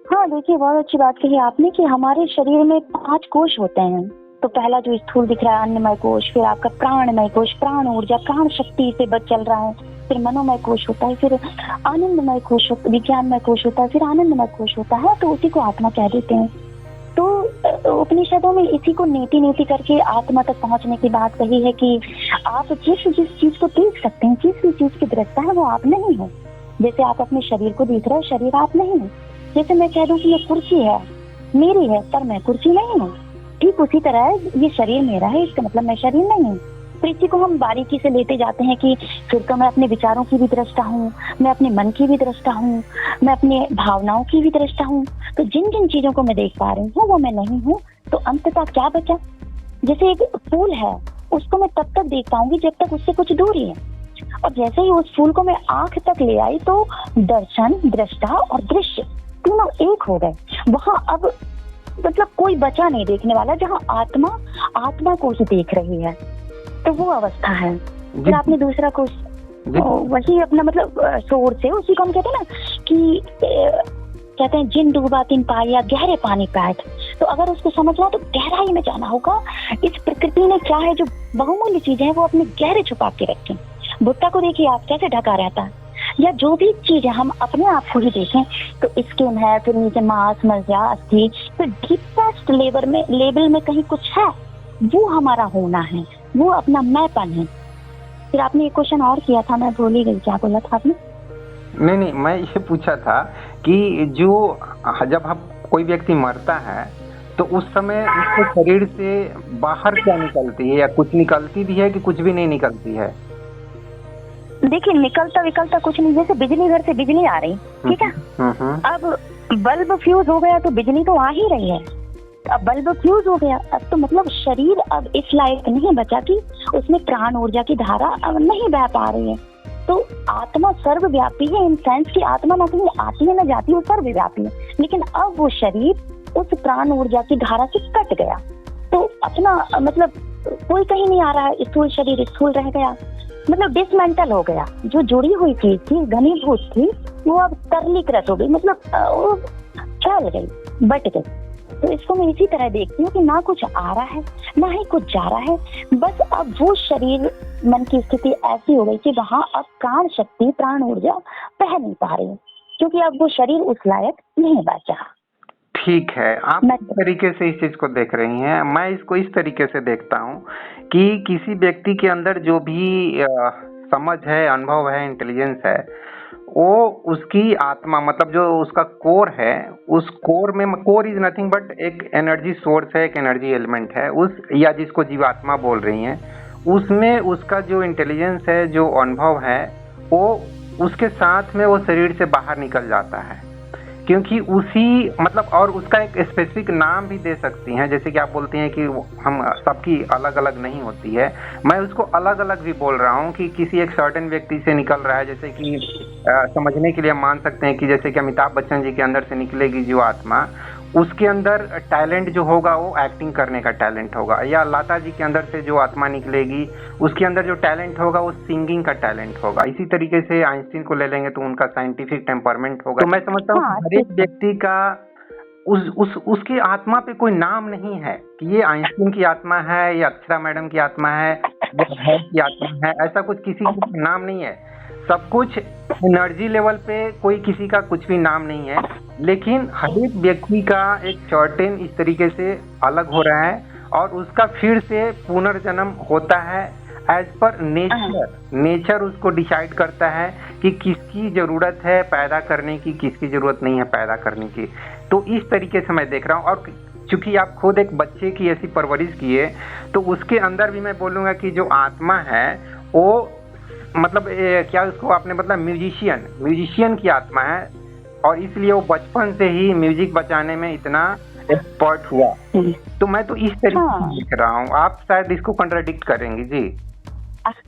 हाँ देखिए, बहुत अच्छी बात कही आपने कि हमारे शरीर में 5 कोश होते हैं। तो पहला जो स्थूल दिख रहा है अन्नमय कोश, फिर आपका प्राणमय कोश, प्राण ऊर्जा, प्राण शक्ति से बच चल रहा है, फिर मनोमय कोश होता है, फिर आनंदमय कोश, विज्ञानमय कोश होता है, फिर आनंदमय कोश होता है, तो उसी को आत्मा कह देते हैं। तो उपनिषदों में इसी को नीति नीति करके आत्मा तक पहुंचने की बात कही है कि आप जिस चीज को देख सकते हैं, जिस भी चीज की दृष्टा है वो आप नहीं हो। जैसे आप अपने शरीर को देख रहे हो, शरीर आप नहीं हो। जैसे मैं कह दूं कि ये कुर्सी है, मेरी है, पर मैं कुर्सी नहीं हूँ, ठीक उसी तरह ये शरीर मेरा है, इसका मतलब मैं शरीर नहीं हूँ। तो इसी को हम बारीकी से लेते जाते हैं कि फिर तो मैं अपने विचारों की भी दृष्टा हूँ, मैं अपने मन की भी दृष्टा हूँ, मैं अपने भावनाओं की भी दृष्टा हूँ। तो जिन जिन चीजों को मैं देख पा रही हूँ वो मैं नहीं हूँ, तो अंततः क्या बचा? जैसे एक फूल है, उसको मैं तब तक देख पाऊंगी जब तक उससे कुछ दूरी है, और जैसे ही उस फूल को मैं आंख तक ले आई तो दर्शन, दृष्टा और दृश्य तीनों एक हो गए। वहां अब मतलब कोई बचा नहीं देखने वाला, जहाँ आत्मा आत्मा को ही देख रही है, तो वो अवस्था है। फिर आपने दूसरा क्वेश्चन, वही अपना मतलब शोर से, उसी को हम कहते हैं ना कि कहते हैं जिन डूबा तिन पाया गहरे पानी पैठ। तो अगर उसको समझना तो गहराई में जाना होगा। इस प्रकृति ने क्या है, जो बहुमूल्य चीजें हैं वो अपने गहरे छुपा के रखें। भुट्टा को देखिए आप कैसे ढका रहता है, या जो भी चीज है हम अपने आप को ही देखें तो स्किन है, फिर नीचे मांस, मज्जा, अस्थि, फिर डीपेस्ट लेवल में कहीं कुछ है, वो हमारा होना है, वो अपना मैंपन है। फिर आपने एक क्वेश्चन और किया था, मैं भूल ही गई, क्या बोला था आपने? नहीं, मैं ये पूछा था कि जो जब हम कोई व्यक्ति मरता है तो उस समय उसके शरीर से बाहर क्या निकलती है, या कुछ निकलती भी है कि कुछ भी नहीं निकलती है? देखिए निकलता विकलता कुछ नहीं, जैसे बिजली, घर से बिजली आ रही, ठीक है, अब बल्ब फ्यूज हो गया तो बिजली तो आ ही रही है। अब बल्ब फ्यूज हो गया, अब तो मतलब शरीर अब इस लायक नहीं बचा कि उसमें प्राण ऊर्जा की धारा अब नहीं बह पा रही है। तो आत्मा सर्वव्यापी है, इन सेंस की आत्मा ना कहीं आती है ना जाती है, वो सर्वव्यापी है। लेकिन अब वो शरीर उस प्राण ऊर्जा की धारा से कट गया, तो अपना मतलब कोई कहीं नहीं आ रहा है, स्थूल शरीर स्थूल रह गया, मतलब डिसमेंटल हो गया। जो जुड़ी हुई चीज थी, घनीभूत थी, वो अब तरलीकृत हो गई, मतलब वो फैल गई, बट गई। तो इसको मैं इसी तरह देखती हूँ कि ना कुछ आ रहा है ना ही कुछ जा रहा है, बस अब वो शरीर मन की स्थिति ऐसी हो गई कि वहाँ अब प्राण शक्ति, प्राण ऊर्जा बह नहीं पा रही, क्योंकि अब वो शरीर उस लायक नहीं बचा। ठीक है, आप इस तरीके से इस चीज को देख रही हैं, मैं इसको इस तरीके से देखता हूँ कि किसी व्यक्ति के अंदर जो भी समझ है, अनुभव है, इंटेलिजेंस है, वो उसकी आत्मा, मतलब जो उसका कोर है, उस कोर में, कोर इज नथिंग बट एक एनर्जी सोर्स है, एक एनर्जी एलिमेंट है, उस या जिसको जीवात्मा बोल रही हैं, उसमें उसका जो इंटेलिजेंस है, जो अनुभव है, वो उसके साथ में वो शरीर से बाहर निकल जाता है, क्योंकि उसी मतलब, और उसका एक स्पेसिफिक नाम भी दे सकती हैं, जैसे कि आप बोलती हैं कि हम सबकी अलग अलग नहीं होती है, मैं उसको अलग अलग भी बोल रहा हूँ कि किसी एक सर्टेन व्यक्ति से निकल रहा है, जैसे कि समझने के लिए हम मान सकते हैं कि जैसे कि अमिताभ बच्चन जी के अंदर से निकलेगी जो आत्मा, उसके अंदर टैलेंट जो होगा वो एक्टिंग करने का टैलेंट होगा, या लता जी के अंदर से जो आत्मा निकलेगी उसके अंदर जो टैलेंट होगा वो सिंगिंग का टैलेंट होगा। इसी तरीके से आइंस्टीन को ले लेंगे तो उनका साइंटिफिक टेम्परमेंट होगा। तो मैं समझता हूँ हर एक व्यक्ति का उसकी आत्मा पे कोई नाम नहीं है कि ये आइंस्टीन की आत्मा है, ये अक्षरा मैडम की आत्मा है, ये की आत्मा है, ऐसा कुछ किसी का नाम नहीं है। सब कुछ एनर्जी लेवल पे कोई किसी का कुछ भी नाम नहीं है, लेकिन हर एक व्यक्ति का एक सर्टेन इस तरीके से अलग हो रहा है और उसका फिर से पुनर्जन्म होता है एज पर नेचर। नेचर उसको डिसाइड करता है कि किसकी जरूरत है पैदा करने की, किसकी जरूरत नहीं है पैदा करने की। तो इस तरीके से मैं देख रहा हूँ। और चूंकि आप खुद एक बच्चे की ऐसी परवरिश किए, तो उसके अंदर भी मैं बोलूँगा कि जो आत्मा है वो मतलब क्या उसको आपने मतलब म्यूजिशियन की आत्मा है, और इसलिए वो बचपन से ही म्यूजिक बजाने में इतना एक्सपर्ट हुआ। तो मैं तो इस तरीके से देख रहा हूँ, आप शायद इसको कॉन्ट्राडिक्ट करेंगे। जी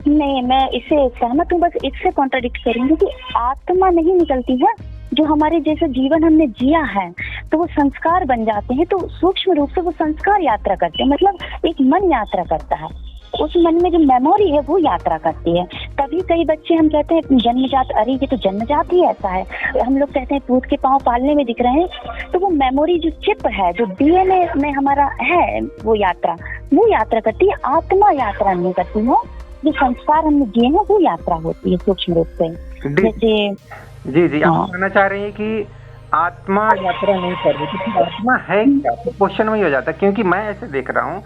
नहीं, मैं इसे सहमत हूँ, बस इससे कॉन्ट्राडिक्ट करेंगे कि आत्मा नहीं निकलती है। जो हमारे जैसे जीवन हमने जिया है तो वो संस्कार बन जाते हैं, तो सूक्ष्म रूप से वो संस्कार यात्रा करते हैं, मतलब एक मन यात्रा करता है, उस मन में जो मेमोरी है वो यात्रा करती है। तभी कई बच्चे हम कहते हैं जन्मजात, अरे ये तो जन्मजात ही ऐसा है, हम लोग कहते हैं पूत के पांव पालने में दिख रहे हैं, तो वो मेमोरी जो चिप है, जो डीएनए में हमारा है, वो यात्रा करती है। आत्मा यात्रा नहीं करती है, जो संस्कार हमने जिए हैं वो यात्रा होती है सूक्ष्म रूप से। जैसे जी आप कहना चाह रही हैं कि आत्मा यात्रा नहीं कर रही, क्योंकि आत्मा है क्या, तो क्वेश्चन वही हो जाता है। क्योंकि मैं ऐसे देख रहा हूँ,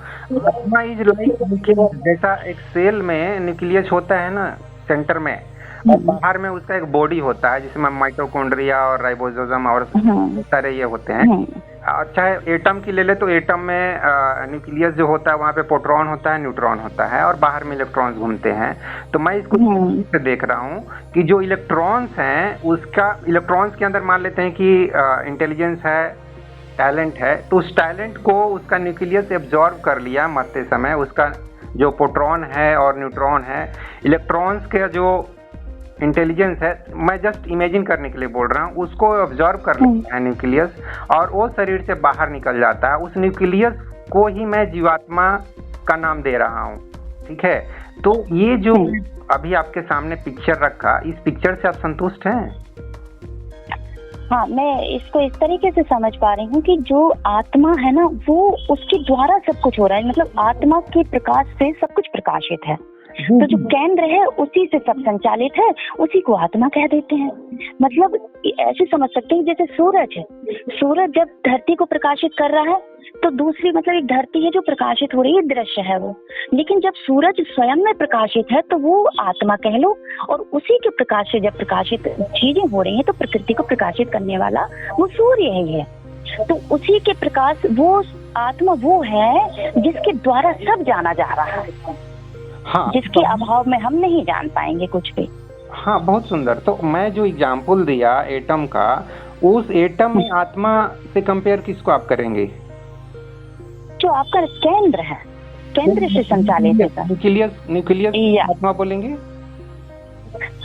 आत्मा इज लाइक जैसा एक सेल में न्यूक्लियस होता है ना सेंटर में, और बाहर में उसका एक बॉडी होता है जिसमें माइटोकॉन्ड्रिया और राइबोसोम और सारे ये होते हैं। चाहे एटम की ले ले तो एटम में न्यूक्लियस जो होता है वहाँ पे प्रोटॉन होता है, न्यूट्रॉन होता है और बाहर में इलेक्ट्रॉन्स घूमते हैं। तो मैं इसको से देख रहा हूँ कि जो इलेक्ट्रॉन्स हैं उसका इलेक्ट्रॉन्स के अंदर मान लेते हैं कि इंटेलिजेंस है, टैलेंट है, तो उस टैलेंट को उसका न्यूक्लियस एब्जॉर्ब कर लिया मरते समय। उसका जो प्रोटॉन है और न्यूट्रॉन है, इलेक्ट्रॉन्स के जो इंटेलिजेंस है, मैं जस्ट इमेजिन करने के लिए बोल रहा हूँ, उसको ऑब्जर्व कर लेता है न्यूक्लियस और वो शरीर से बाहर निकल जाता है। उस न्यूक्लियस को ही मैं जीवात्मा का नाम दे रहा हूँ। ठीक है, तो ये जो अभी आपके सामने पिक्चर रखा, इस पिक्चर से आप संतुष्ट हैं? हाँ, मैं इसको इस तरीके से समझ पा रही हूँ कि जो आत्मा है ना, वो उसके द्वारा सब कुछ हो रहा है। मतलब आत्मा के प्रकाश से सब कुछ प्रकाशित है। तो जो केंद्र है उसी से सब संचालित है, उसी को आत्मा कह देते हैं। मतलब ऐसे समझ सकते हैं जैसे सूरज है, सूरज जब धरती को प्रकाशित कर रहा है तो दूसरी मतलब एक धरती है जो प्रकाशित हो रही है, दृश्य है वो। लेकिन जब सूरज स्वयं में प्रकाशित है तो वो आत्मा कह लो, और उसी के प्रकाश से जब प्रकाशित चीजें हो रही हैं तो प्रकृति को प्रकाशित करने वाला वो सूर्य ही है। तो उसी के प्रकाश, वो आत्मा वो है जिसके द्वारा सब जाना जा रहा है। हाँ, जिसके अभाव में हम नहीं जान पाएंगे कुछ भी। हाँ, बहुत सुंदर। तो मैं जो एग्जाम्पल दिया एटम का, उस एटम में आत्मा से कंपेयर किसको आप करेंगे? जो आपका केंद्र है, केंद्र से संचालित है। न्यूक्लियस आत्मा बोलेंगे?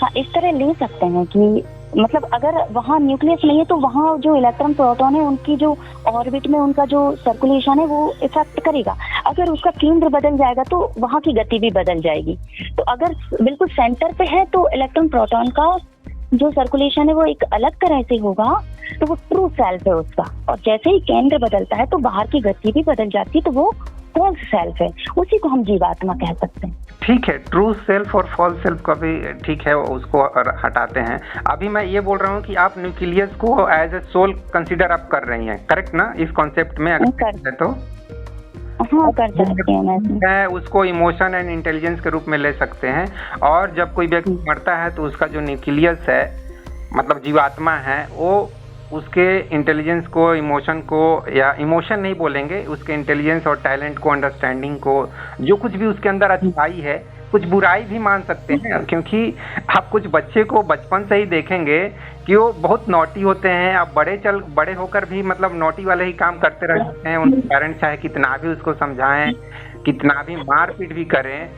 हाँ, इस तरह ले सकते हैं कि मतलब अगर वहाँ न्यूक्लियस नहीं है तो वहाँ जो इलेक्ट्रॉन प्रोटॉन है उनकी जो ऑर्बिट में उनका जो सर्कुलेशन है वो इफेक्ट करेगा। अगर उसका केंद्र बदल जाएगा तो वहाँ की गति भी बदल जाएगी। तो अगर बिल्कुल सेंटर पे है तो इलेक्ट्रॉन प्रोटॉन का जो सर्कुलेशन है वो एक अलग तरह से होगा, तो वो ट्रू सेल्फ है उसका। और जैसे ही केंद्र बदलता है तो बाहर की गति भी बदल जाती है, तो वो फॉल्स सेल्फ है। उसी को हम जीवात्मा कह सकते हैं। ठीक है, ट्रू सेल्फ और फॉल्स सेल्फ का भी ठीक है, उसको हटाते हैं। अभी मैं ये बोल रहा हूँ कि आप न्यूक्लियस को एज ए सोल कंसीडर आप कर रही हैं, करेक्ट ना? इस कॉन्सेप्ट में अगर तो हाँ, कर सकते हैं। उसको इमोशन एंड इंटेलिजेंस के रूप में ले सकते हैं। और जब कोई व्यक्ति मरता है तो उसका जो न्यूक्लियस है, मतलब जीवात्मा है, वो उसके इंटेलिजेंस को, इमोशन को, या इमोशन नहीं बोलेंगे, उसके इंटेलिजेंस और टैलेंट को, अंडरस्टैंडिंग को, जो कुछ भी उसके अंदर अच्छाई है, कुछ बुराई भी मान सकते हैं। क्योंकि आप कुछ बच्चे को बचपन से ही देखेंगे कि वो बहुत नॉटी होते हैं। आप बड़े होकर भी मतलब नॉटी वाले ही काम करते रहते हैं। उनके पेरेंट्स चाहे कितना भी उसको समझाएं, कितना भी मारपीट भी करें,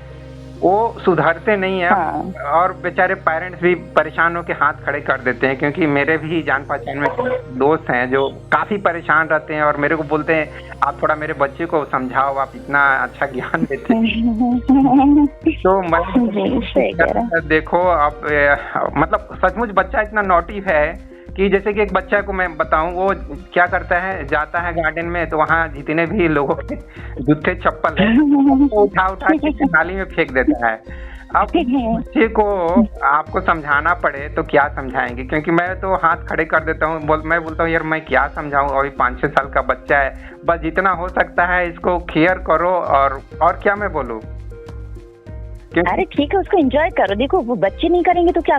वो सुधरते नहीं है। हाँ। और बेचारे पेरेंट्स भी परेशान होकर हाथ खड़े कर देते हैं। क्योंकि मेरे भी जान पहचान में दोस्त हैं जो काफी परेशान रहते हैं और मेरे को बोलते हैं आप थोड़ा मेरे बच्चे को समझाओ, आप इतना अच्छा ज्ञान देते हैं। तो मैं देखो आप मतलब सचमुच बच्चा इतना नॉटी है कि जैसे कि एक बच्चा को मैं बताऊं, वो क्या करता है, जाता है गार्डन में तो वहाँ जितने भी लोगों के जूते चप्पल है वो उठा के नाली में फेंक देता है। अब बच्चे को आपको समझाना पड़े तो क्या समझाएंगे? क्योंकि मैं तो हाथ खड़े कर देता हूँ, मैं बोलता हूँ यार मैं क्या समझाऊँ, अभी 5-6 साल का बच्चा है, बस जितना हो सकता है इसको केयर करो। और क्या मैं बोलूँ? अरे ठीक है, उसको एंजॉय करो। देखो वो बच्चे नहीं करेंगे तो क्या,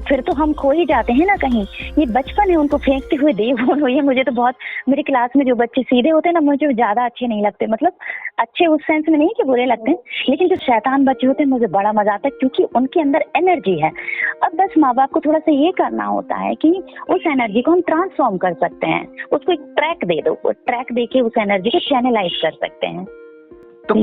फिर तो हम खो ही जाते हैं ना कहीं। ये बचपन है, उनको फेंकते हुए देखो। ये मुझे तो बहुत, मेरी क्लास में जो बच्चे सीधे होते हैं ना, मुझे ज्यादा अच्छे नहीं लगते। मतलब अच्छे उस सेंस में नहीं कि बुरे लगते हैं, लेकिन जो शैतान बच्चे होते हैं मुझे बड़ा मजा आता है, क्योंकि उनके अंदर एनर्जी है। अब बस माँ बाप को थोड़ा सा ये करना होता है कि उस एनर्जी को हम ट्रांसफॉर्म कर सकते हैं। उसको एक ट्रैक दे दो, ट्रैक दे के उस एनर्जी को चैनलाइज कर सकते हैं। तो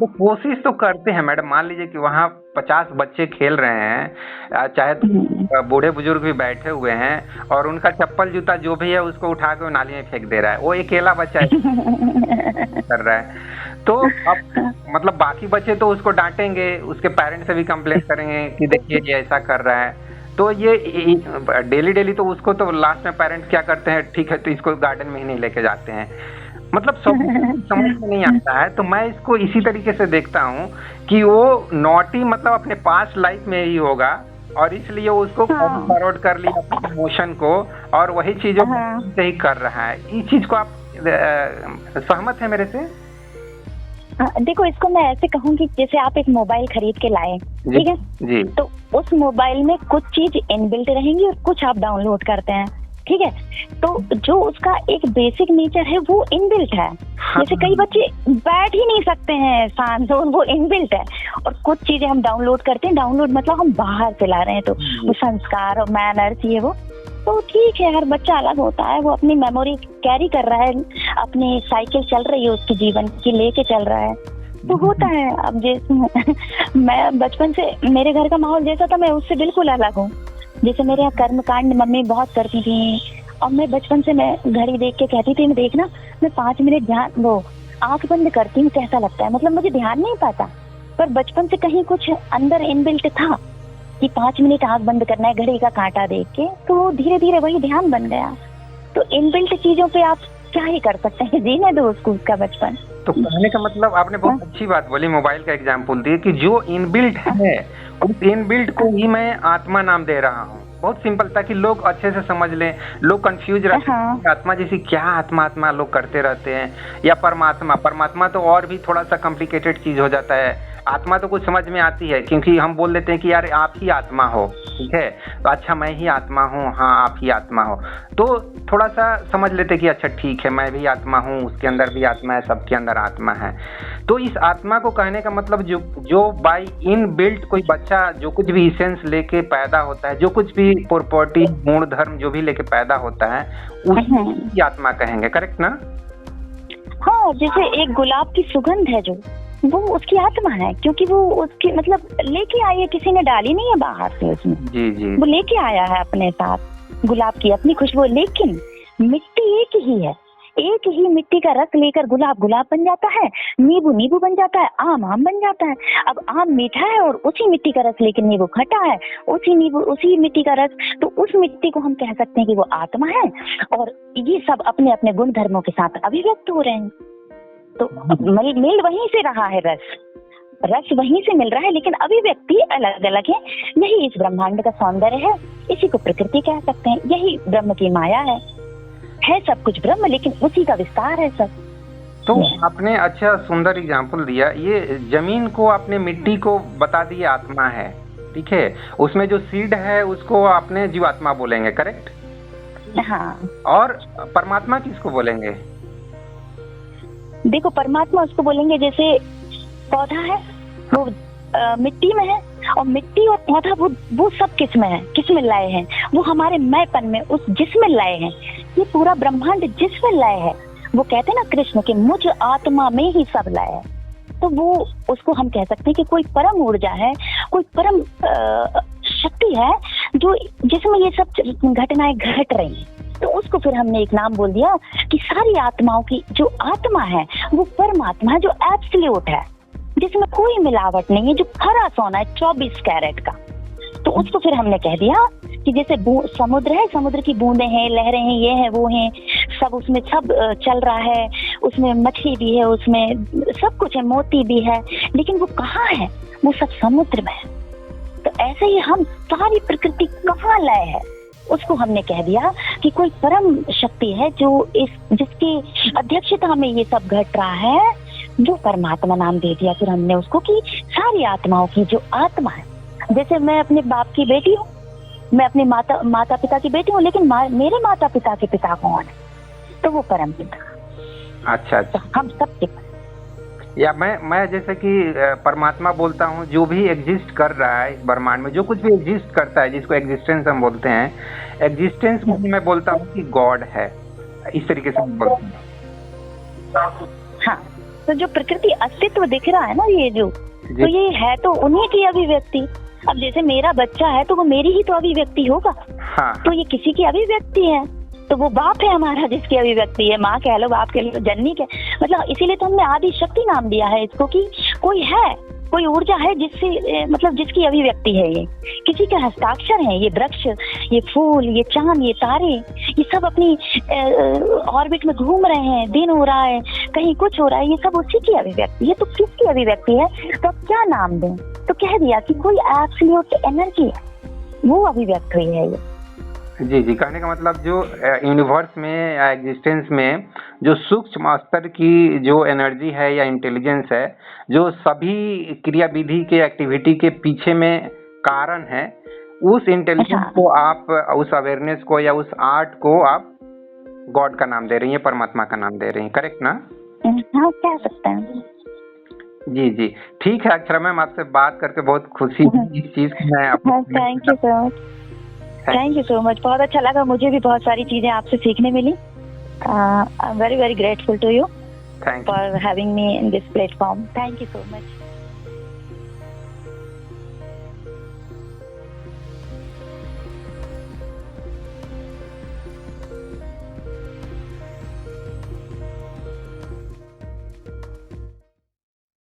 कोशिश तो करते हैं मैडम। मान लीजिए कि वहाँ 50 बच्चे खेल रहे हैं, चाहे तो बूढ़े बुजुर्ग भी बैठे हुए हैं, और उनका चप्पल जूता जो भी है उसको उठा के नाली में फेंक दे रहा है। वो अकेला बच्चा कर रहा है। तो अब मतलब बाकी बच्चे तो उसको डांटेंगे, उसके पेरेंट्स से भी कंप्लेन करेंगे कि देखिए ये ऐसा कर रहा है। तो ये डेली तो उसको तो लास्ट में पेरेंट्स क्या करते हैं, ठीक है तो इसको गार्डन में ही नहीं लेके जाते हैं। मतलब सब समझ में नहीं आता है। तो मैं इसको इसी तरीके से देखता हूँ कि वो नॉटी मतलब अपने पास्ट लाइफ में ही होगा, और इसलिए उसको फॉरवर्ड कर लिया अपने इमोशन को, और वही चीजों से ही कर रहा है। इस चीज को आप सहमत है मेरे से? देखो, इसको मैं ऐसे कहूंगी, जैसे आप एक मोबाइल खरीद के लाए, ठीक है जी। तो उस मोबाइल में कुछ चीज इनबिल्ट रहेंगी और कुछ आप डाउनलोड करते हैं, ठीक है। तो जो उसका एक बेसिक नेचर है वो इनबिल्ट है। जैसे कई बच्चे बैठ ही नहीं सकते हैं शांत, वो इनबिल्ट है। और कुछ चीजें हम डाउनलोड करते हैं, डाउनलोड मतलब हम बाहर से ला रहे हैं, तो वो संस्कार और मैनर्स ये वो, तो ठीक है, हर बच्चा अलग होता है, वो अपनी मेमोरी कैरी कर रहा है, अपनी साइकिल चल रही है उसकी जीवन की, लेके चल रहा है, तो होता है। अब जैसे मैं बचपन से, मेरे घर का माहौल जैसा था, मैं उससे बिल्कुल अलग हूँ। जैसे मेरे यहाँ कर्म कांड मम्मी बहुत करती थी, और मैं बचपन से मैं घड़ी देख के कहती थी, मैं देखना मैं 5 मिनट ध्यान, वो आंख बंद करती हूँ, कैसा लगता है, मतलब मुझे ध्यान नहीं पाता, पर बचपन से कहीं कुछ अंदर इनबिल्ट था कि 5 मिनट आंख बंद करना है घड़ी का कांटा देख के, तो धीरे धीरे वही ध्यान बन गया। तो इनबिल्ट चीजों पे आप क्या ही कर सकते हैं, जीने दो उसको उसका बचपन। तो कहने का मतलब आपने बहुत अच्छी बात बोली, मोबाइल का एग्जाम्पल दिए कि जो इनबिल्ट है उस इनबिल्ट को ही मैं आत्मा नाम दे रहा हूँ। बहुत सिंपल, ताकि लोग अच्छे से समझ लें। लोग कंफ्यूज रहते हैं आत्मा जैसी क्या, आत्मा आत्मा लोग करते रहते हैं, या परमात्मा। परमात्मा तो और भी थोड़ा सा कॉम्प्लिकेटेड चीज हो जाता है। आत्मा तो कुछ समझ में आती है, क्योंकि हम बोल देते हैं कि यार आप ही आत्मा हो, ठीक है, तो अच्छा मैं ही आत्मा हूँ, हाँ आप ही आत्मा हो, तो थोड़ा सा समझ लेते हैं कि अच्छा ठीक है, मैं भी आत्मा हूँ, उसके अंदर भी आत्मा है, सबके अंदर आत्मा है। तो इस आत्मा को कहने का मतलब जो बाय इन बिल्ट कोई बच्चा जो कुछ भी इसेंस लेके पैदा होता है, जो कुछ भी प्रॉपर्टी गुण धर्म जो भी लेके पैदा होता है, उसकी आत्मा कहेंगे, करेक्ट ना? हाँ, जैसे एक गुलाब की सुगंध है जो, वो उसकी आत्मा है, क्योंकि वो उसकी मतलब लेके आई है, किसी ने डाली नहीं है बाहर से उसमें। जी जी। वो लेके आया है अपने साथ गुलाब की अपनी खुशबू। लेकिन मिट्टी एक ही है, एक ही मिट्टी का रस लेकर गुलाब गुलाब बन जाता है, नींबू नींबू बन जाता है, आम आम बन जाता है। अब आम मीठा है और उसी मिट्टी का रस लेकर नींबू खट्टा है, उसी मिट्टी का रस, तो उस मिट्टी को हम कह सकते हैं कि वो आत्मा है। और ये सब अपने अपने गुण धर्मों के साथ अभिव्यक्त हो रहे हैं। तो मिल वहीं से रहा है, रस वहीं से मिल रहा है, लेकिन अभिव्यक्ति अलग अलग है। यही इस ब्रह्मांड का सौंदर्य है, इसी को प्रकृति कह सकते हैं, यही ब्रह्म की माया है सब कुछ ब्रह्म, लेकिन उसी का विस्तार है सब। तो आपने अच्छा सुंदर एग्जाम्पल दिया। ये जमीन को आपने मिट्टी को बता दिया आत्मा है, ठीक है, उसमें जो सीड है उसको आपने जीवात्मा बोलेंगे, करेक्ट? हाँ। और परमात्मा किसको बोलेंगे? देखो, परमात्मा उसको बोलेंगे जैसे पौधा है वो मिट्टी में है, और मिट्टी और पौधा वो सब किसमें है, किसमें लय है, वो हमारे मैंपन में, उस जिसमें लय है। ये पूरा ब्रह्मांड जिसमें लय है, वो कहते हैं ना कृष्ण के मुझ आत्मा में ही सब लय है। तो वो उसको हम कह सकते हैं कि कोई परम ऊर्जा है, कोई परम शक्ति है जो जिसमें ये सब घटनाएं घट रही हैं। तो उसको फिर हमने एक नाम बोल दिया कि सारी आत्माओं की जो आत्मा है वो परमात्मा है, जो एब्सोल्यूट है, जिसमें कोई मिलावट नहीं है, जो खरा सोना है 24 कैरेट का। तो उसको फिर हमने कह दिया कि जैसे समुद्र है, समुद्र की बूंदें हैं, लहरें हैं, ये हैं वो हैं, सब उसमें सब चल रहा है, उसमें मछली भी है, उसमें सब कुछ है, मोती भी है, लेकिन वो कहाँ है? वो सब समुद्र में है। तो ऐसे ही हम सारी प्रकृति कहाँ लय है, उसको हमने कह दिया कि कोई परम शक्ति है जो जिसकी अध्यक्षता में ये सब घट रहा है, जो परमात्मा नाम दे दिया फिर हमने उसको कि सारी आत्माओं की जो आत्मा है। जैसे मैं अपने बाप की बेटी हूँ, मैं अपने माता पिता की बेटी हूँ, लेकिन मेरे माता पिता के पिता कौन है? तो वो परम पिता। अच्छा। तो हम सबके, या मैं जैसे कि परमात्मा बोलता हूँ, जो भी एग्जिस्ट कर रहा है इस ब्रह्मांड में, जो कुछ भी एग्जिस्ट करता है, जिसको एग्जिस्टेंस हम बोलते हैं, एग्जिस्टेंस को मैं बोलता हूँ कि गॉड है, इस तरीके से बोलते हैं। हाँ, तो जो प्रकृति अस्तित्व दिख रहा है ना, ये जो, तो ये है तो उन्हीं की अभिव्यक्ति। अब जैसे मेरा बच्चा है तो वो मेरी ही तो अभिव्यक्ति होगा। हाँ। तो ये किसी की अभिव्यक्ति है, तो वो बाप है हमारा जिसकी अभिव्यक्ति है, माँ कह लो, बाप कह लो, जननी के मतलब, इसीलिए तो हमने आदि शक्ति नाम दिया है इसको कि कोई है, कोई ऊर्जा है जिससे मतलब जिसकी अभिव्यक्ति है, ये किसी के हस्ताक्षर है, ये वृक्ष, ये फूल, ये चांद, ये तारे, ये सब अपनी ऑर्बिट में घूम रहे हैं, दिन हो रहा है, कहीं कुछ हो रहा है, ये सब उसी की अभिव्यक्ति है। तो किसकी अभिव्यक्ति है? तो क्या नाम दें? तो कह दिया कि कोई एब्सोल्यूट एनर्जी है, वो अभिव्यक्त हुई है ये। जी जी, कहने का मतलब जो यूनिवर्स में या एग्जिस्टेंस में जो सूक्ष्म स्तर की जो एनर्जी है या इंटेलिजेंस है, जो सभी क्रिया विधि के एक्टिविटी के पीछे में कारण है, उस इंटेलिजेंस हाँ को आप, उस अवेयरनेस को या उस आर्ट को आप गॉड का नाम दे रही हैं, परमात्मा का नाम दे रही हैं, करेक्ट ना? हाँ, कह सकते हैं। जी जी, ठीक है अक्षरा मैम, आपसे बात करके बहुत खुशी हुई। इस चीज को मैं हाँ, thank you so much. Thank you so much, बहुत अच्छा लगा, मुझे भी बहुत सारी चीजें आपसे सीखने मिली। I am very very grateful to you thank you. For having me in this platform. Thank you so much.